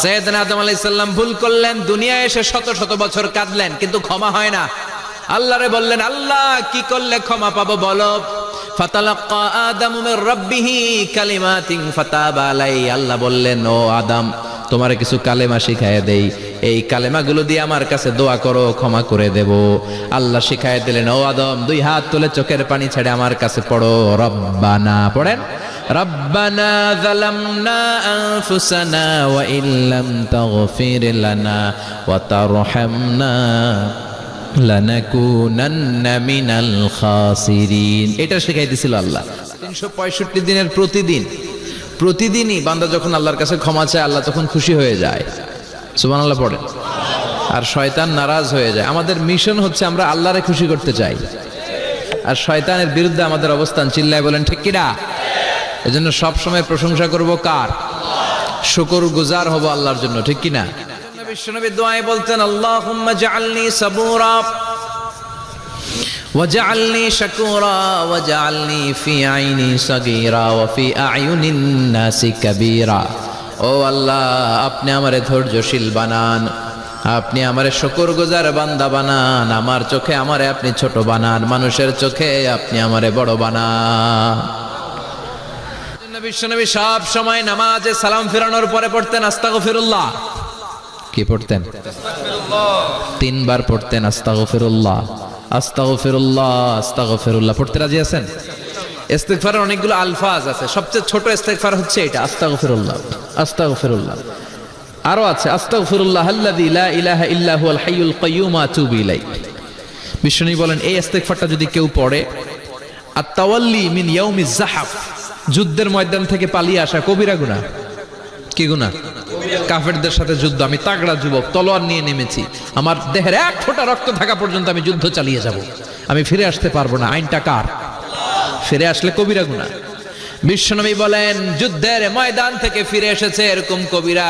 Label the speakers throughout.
Speaker 1: সাইয়েদনা আদম আলাইহিস সালাম ভুল করলেন, দুনিয়ায় এসে শত শত বছর কাঁদলেন, কিন্তু ক্ষমা হয় না। আল্লাহরে বললেন, আল্লাহ কি করলে ক্ষমা পাবো বলো? ফাতালাক্কা আদামু মির রাব্বিহি কালিমাতিন ফাতাবা আলাইহি। আল্লাহ বললেন, ও আদম, তোমারে কিছু কালেমা শিখায় দেই, এই কালেমাগুলো দিয়ে আমার কাছে দোয়া করো, ক্ষমা করে দেব। আল্লাহ শিখায় দিলেন, ও আদম, দুই হাত তুলে চোখের পানি ছেড়ে আমার কাছে পড়ো, রব্বানা। পড়েন, রব্বানা যালামনা আনফুসানা ওয়া ইল্লাম তাগফির লানা ওয়া তারহামনা লানাকুনান্না মিনাল খাসিরিন। এটা শিখাই দিয়েছিল আল্লাহ। 365 দিনের প্রতিদিনই বান্দা যখন আল্লাহর কাছে ক্ষমা চায়, আল্লাহ তখন খুশি হয়ে যায়। সুবহানাল্লাহ পড়েন। আর শয়তান নারাজ হয়ে যায়। আমাদের মিশন হচ্ছে আমরা আল্লাহরে খুশি করতে চাই, আর শয়তানের বিরুদ্ধে আমাদের অবস্থান। চিল্লায় বলেন ঠিক কিনা? এজন্য সব সময় প্রশংসা করব কার? শুকরগুজার হব আল্লাহর জন্য, ঠিক কিনা? বিশ্বনবী দোয়ায় বলতেন, আল্লাহুম্মা জাআলনি সাবুরা ওয়াজআলনি শাকুরা ওয়াজআলনি ফি আইনি সাগীরা ওয়া ফি আ'য়ুনিন নাসি কাবীরা। ও আল্লাহ, আপনি আমারে ধৈর্যশীল বানান, আপনি আমারে শুকরগুজার বান্দা বানান, আমার চোখে আমারে আপনি ছোট বানান, মানুষের চোখে আপনি আমারে বড় বানান। বিশ্বনবী সব সময় নামাজে সালাম ফিরানোর পরে পড়তেন আস্তাগফিরুল্লাহ। কি পড়তেন? 3 বার পড়তেন আস্তাগফিরুল্লাহ, আস্তাগফিরুল্লাহ, আস্তাগফিরুল্লাহ। পড়তে রাজি আছেন? ইস্তিগফারের অনেকগুলো আলফাজ আছে, সবচেয়ে ছোট ইস্তিগফার হচ্ছে এটা, আস্তাগফিরুল্লাহ, আস্তাগফিরুল্লাহ। আরো আছে, আস্তাগফিরুল্লাহ আল্লাযী লা ইলাহা ইল্লা হুয়াল হাইয়ুল কাইয়্যুম আতুবু ইলাইহি। বিষ্ণু বলেন, এই ইস্তিগফারটা যদি কেউ পড়ে, আত-তাওয়াল্লি মিন ইয়াউমিজ যাহাফ, যুদ্ধের ময়দান থেকে পালিয়ে আসা কবিরা গুনাহ। কি গুনাহ? কাফেরদের সাথে যুদ্ধ। আমি তাগড়া যুবক, তলোয়ার নিয়ে নেমেছি, আমার দেহের এক ফোঁটা রক্ত থাকা পর্যন্ত আমি যুদ্ধ চালিয়ে যাব, আমি ফিরে আসতে পারবো না। আইনটা কার? ফিরে আসলে কবিরা গুনাহ। বিশ্বনবী বলেন, যুদ্ধের ময়দান থেকে ফিরে এসেছে এরকম কবিরা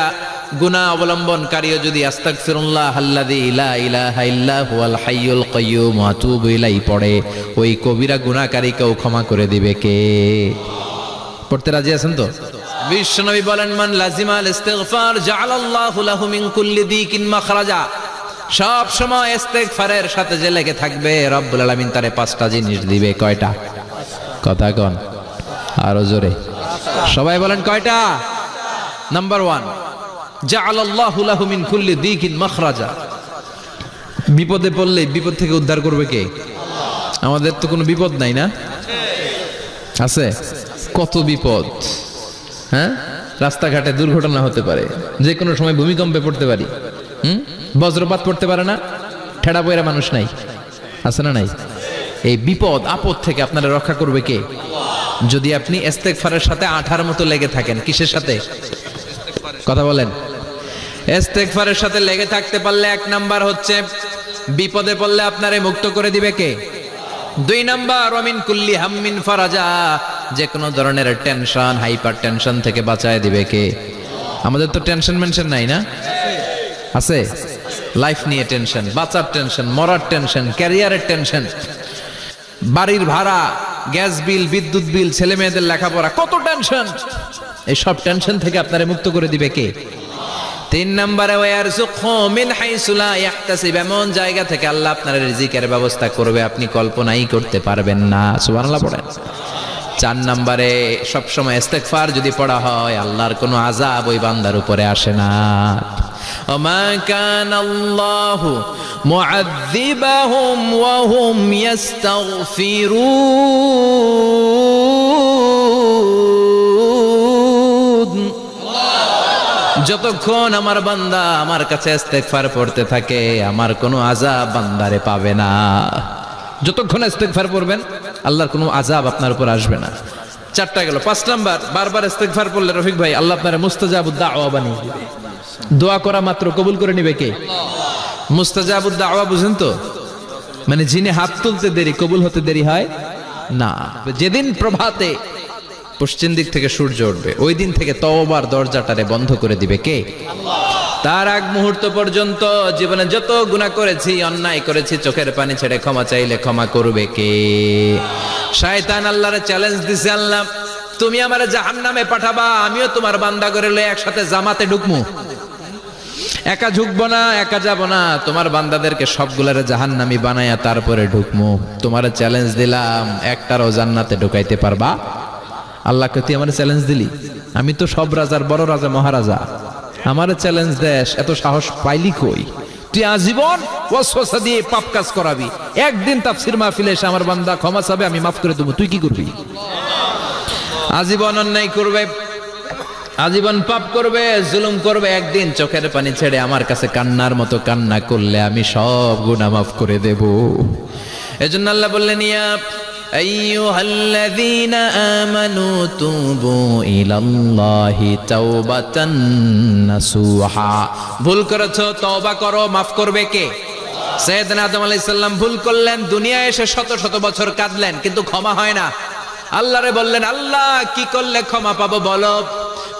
Speaker 1: গুনাহ অবলম্বনকারীও যদি আস্তাগফিরুল্লাহ আল্লাযী লা ইলাহা ইল্লা হুয়াল হাইয়ুল কাইয়্যুম আতুবু ইলাইহি পড়ে, ওই কবিরা গুনাহকারীকেও ক্ষমা করে দিবে কে? পড়তে রাজি আছেন তো? বিশ্বনবী বলেন, মান লাজিমাল ইস্তিগফার জাআলাল্লাহু লাহু মিন কুল্লি দিকিন মাখরাজা। সব সময় ইস্তিগফারের সাথে যে লেগে থাকবে, রব্বুল আলামিন তারে 5টা জিনিস দিবে। কয়টা? কথা কন আরো জোরে, সবাই বলেন কয়টা? নাম্বার 1, জাআলাল্লাহু লাহু মিন কুল্লি দিকিন মাখরাজা। বিপদে পড়লে বিপদ থেকে উদ্ধার করবে কে? আমাদের তো কোনো বিপদ নাই না? আছে? কত বিপদ। হ্যাঁ, রাস্তাঘাটে দুর্ঘটনা হতে পারে, যে কোনো সময় ভূমিকম্পে পড়তে পারি, বজ্রপাত পড়তে পারে না, ঠেড়া পয়রা মানুষ নাই, আছে না নাই? এই বিপদ আপদ থেকে আপনারা রক্ষা করবে কে? যদি আপনি ইস্তিগফারের সাথে আঠার মতো লেগে থাকেন। কিসের সাথে? কথা বলেন। ইস্তিগফারের সাথে লেগে থাকতে পারলে 1 নাম্বার হচ্ছে বিপদে পড়লে আপনারে মুক্ত করে দিবে কে? 2 নাম্বার, ওয়ামিন কুল্লি হাম্মিন ফারাজা, যে কোনো ধরনের টেনশন, হাইপার টেনশন থেকে বাঁচায় দিবে কে? আমাদের তো টেনশন মেনশন নাই না? আছে? লাইফ নিয়ে টেনশন, বাঁচার টেনশন, মরার টেনশন, ক্যারিয়ারের টেনশন, বাড়ির ভাড়া, গ্যাস বিল, বিদ্যুৎ বিল, ছেলে মেয়েদের লেখাপড়া, কত টেনশন। এই সব টেনশন থেকে আপনারে মুক্ত করে দিবে কে? 3 নম্বরে, ওয়ারযুকহু মিন হাইসু লা ইয়াহতাসিব, এমন জায়গা থেকে আল্লাহ আপনার রিজিকের ব্যবস্থা করবে আপনি কল্পনাই করতে পারবেন না। সুবহানাল্লাহ পড়েন। 4 নম্বরে, সবসময় ইস্তিগফার যদি পড়া হয়, আল্লাহর কোনো আযাব ওই বান্দার উপরে আসে না। ওমা কানাল্লাহু মুআযযিবাহুম ওয়া হুম ইস্তাগফিরুন। যতক্ষণ আমার বান্দা আমার কাছে ইস্তিগফার পড়তে থাকে, আমার কোনো আযাব বান্দারে পাবে না। যতক্ষণ ইস্তিগফার পড়বেন, আল্লাহর কোনো আযাব আপনার উপর আসবে না। 4টা গেল। 5 নাম্বার, বারবার ইস্তিগফার পড়লে রফিক ভাই আল্লাহ আপনারে মুস্তাজাবুদ দাওয়া বানিয়ে দিবে। দোয়া করা মাত্র কবুল করে নিবে কে? মুস্তাজাবুদ দাওয়া বুঝেন তো? মানে যিনি হাত তুলতে দেরি, কবুল হতে দেরি হয় না। যেদিন প্রভাতে পশ্চিম দিক থেকে সূর্য উঠবে, ওই দিন থেকে তওবার দরজাটারে বন্ধ করে দিবে কে? তার আগ মুহূর্ত পর্যন্ত জীবনে যত গুনাহ করেছি, অন্যায় করেছি, চোখের পানি ছেড়ে ক্ষমা চাইলে ক্ষমা করবে কে? শয়তান আল্লাহরে চ্যালেঞ্জ দিছে, আল্লাহ তুমি আমারে জাহান্নামে পাঠাবা, আমিও তোমার বান্দা করে লয়ে একসাথে জামাতে ঢুকমু। একা ঝুঁকবো না, একা যাব না, তোমার বান্দাদেরকে সবগুলারে জাহান্নামী বানায়া তারপরে ঢুকমু। তোমারে চ্যালেঞ্জ দিলাম, একটারও জান্নাতে ঢুকাইতে পারবা? আল্লাহকে তুই আমার চ্যালেঞ্জ দিলি? আমি তো সব রাজার বড় রাজা, মহারাজা, আমার চ্যালেঞ্জ দেশ, এত সাহস পাইলি কই? তুই আজীবন ওয়াসওয়াসা দিয়ে পাপ কাজ করাবি, একদিন তাফসীর মাহফিলে এসে আমার বান্দা ক্ষমা চাবে, আমি মাফ করে দেবো, তুই কি করবি? আজীবন অন্যায় করবে, আজীবন পাপ করবে, জুলুম করবে, একদিন চোখের পানি ছেড়ে আমার কাছে কান্নার মতো কান্না করলে আমি সব গুনাহ মাফ করে দেব। এজন্য আল্লাহ বললেন, ইয়া আইয়ুহাল্লাযীনা আমানু তুবু ইলাল্লাহি তাওবাতান নাসুহা। ভুল করেছো, তওবা করো, মাফ করবে কে? সাইয়েদনা আদম আলাইহিস সালাম ভুল করলেন, দুনিয়ায় এসে শত শত বছর কাঁদলেন, কিন্তু ক্ষমা হয় না। আল্লাহরে বললেন, আল্লাহ কি করলে ক্ষমা পাবো বলো?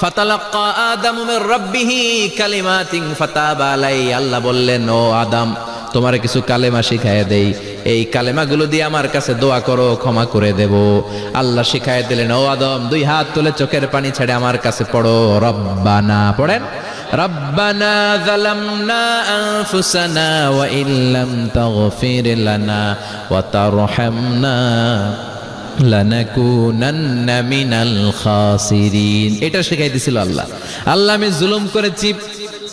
Speaker 1: ফাতালাক্কা আদামু মির রাব্বিহি কালিমাতিন ফাতাবা আলাই। আল্লাহ বললেন, ও আদম, তোমার কিছু কালেমা শিখায় দেই, এই কালেমাগুলো দিয়ে আমার কাছে দোয়া করো, ক্ষমা করে দেব। আল্লাহ শিখায় দিলেন, ও আদম, দুই হাত তুলে চোখের পানি ছেড়ে আমার কাছে পড়ো, রব্বানা, পড়েন, রব্বানা যালামনা আনফুসানা ওয়া ইল্লাম তাগফির লানা ওয়া তারহামনা লানাকুনান্না মিনাল খাসিরিন। এটা শিখাই দিছিল আল্লাহ। আল্লাহ, আমি জুলুম করেছি,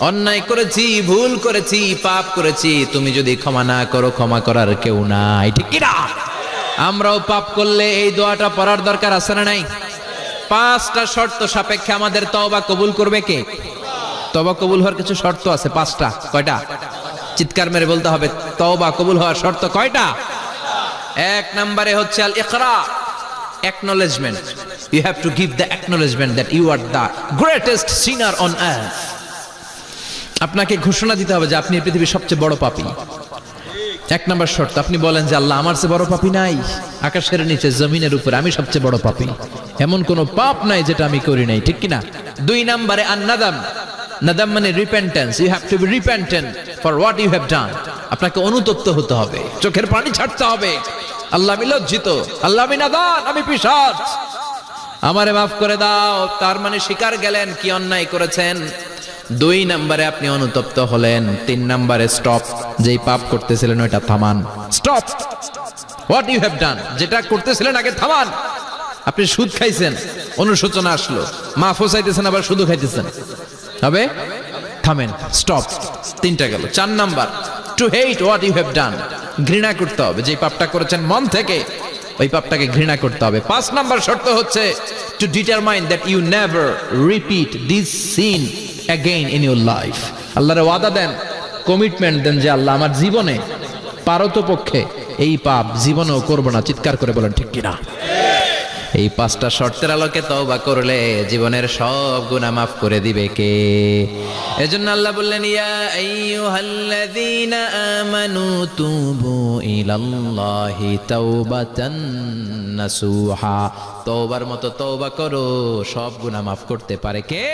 Speaker 1: অন্যায় করেছি, ভুল করেছি, পাপ করেছি, তুমি যদি ক্ষমা না করো, ক্ষমা করার কেউ নাই, ঠিক কি না? আমরাও পাপ করলে এই দোয়াটা পড়ার দরকার আছে না নাই? 5টা শর্ত সাপেক্ষে আমাদের তওবা কবুল করবে কে? তওবা কবুল হওয়ার কিছু শর্ত আছে 5টা। কয়টা? চিৎকার মেরে বলতে হবে, তওবা কবুল হওয়ার শর্ত কয়টা? 1 নম্বরে হচ্ছে আল ইকরা, acknowledgement. You have to give the acknowledgement that you are the greatest sinner on earth. আপনাকে ঘোষণা দিতে হবে যে আপনি এই পৃথিবীর সবচেয়ে বড় পাপী। 1 নম্বর শর্ত, আপনি বলেন যে আল্লাহ, আমার চেয়ে বড় পাপী নাই, আকাশের নিচে জমিনের উপরে আমি সবচেয়ে বড় পাপী, এমন কোন পাপ নাই যেটা আমি করি নাই, ঠিক কি না? 2 নম্বরে আন-নাদাম, নাদাম মানে repentance. You have to be repentant for what you have done. আপনাকে অনুতপ্ত হতে হবে, চোখের পানি ছাড়তে হবে। আল্লাহ, আমি লজ্জিত, আল্লাহ আমি নাদান, আমি পিশাচ, আমারে মাফ করে দাও। তার মানে স্বীকার গেলেন কি অন্যায় করেছেন। 2 নম্বরে আপনি অনুতপ্ত হলেন। 3 নম্বরে স্টপ, যেই পাপ করতেছিলেন ওইটা থামান, stop what you have done, যেটা করতেছিলেন আগে থামান। আপনি সুদ খাইছেন, অনুশোচনা আসলো, মাফও চাইতেছেন, আবার সুদও খাইতেছেন, হবে? থামেন, স্টপ। 3টা গেল। 4 number, to hate what you have done, ঘৃণা করতে হবে, যে পাপটা করেছেন মন থেকে ওই পাপটাকে ঘৃণা করতে হবে। 5 নাম্বার শর্ত হচ্ছে to determine that you never repeat this sin again in your life. আল্লাহর ওয়াদা দেন, কমিটমেন্ট দেন যে আল্লাহ, আমার জীবনে পারতপক্ষে এই পাপ জীবনেও করব না। চিৎকার করে বলেন, ঠিক কিনা? এই 5টা শর্তের আলোকে তওবা করলে জীবনের সব গুনাহ মাফ করে দিবে কে? এজন্য আল্লাহ বললেন, ইয়া আইয়ুহাল্লাযীনা আমানু তুবু ইলাল্লাহি তাওবাতান নাসুহা। তওবার মতো তওবা করো, সব গুনাহ মাফ করতে পারে কে?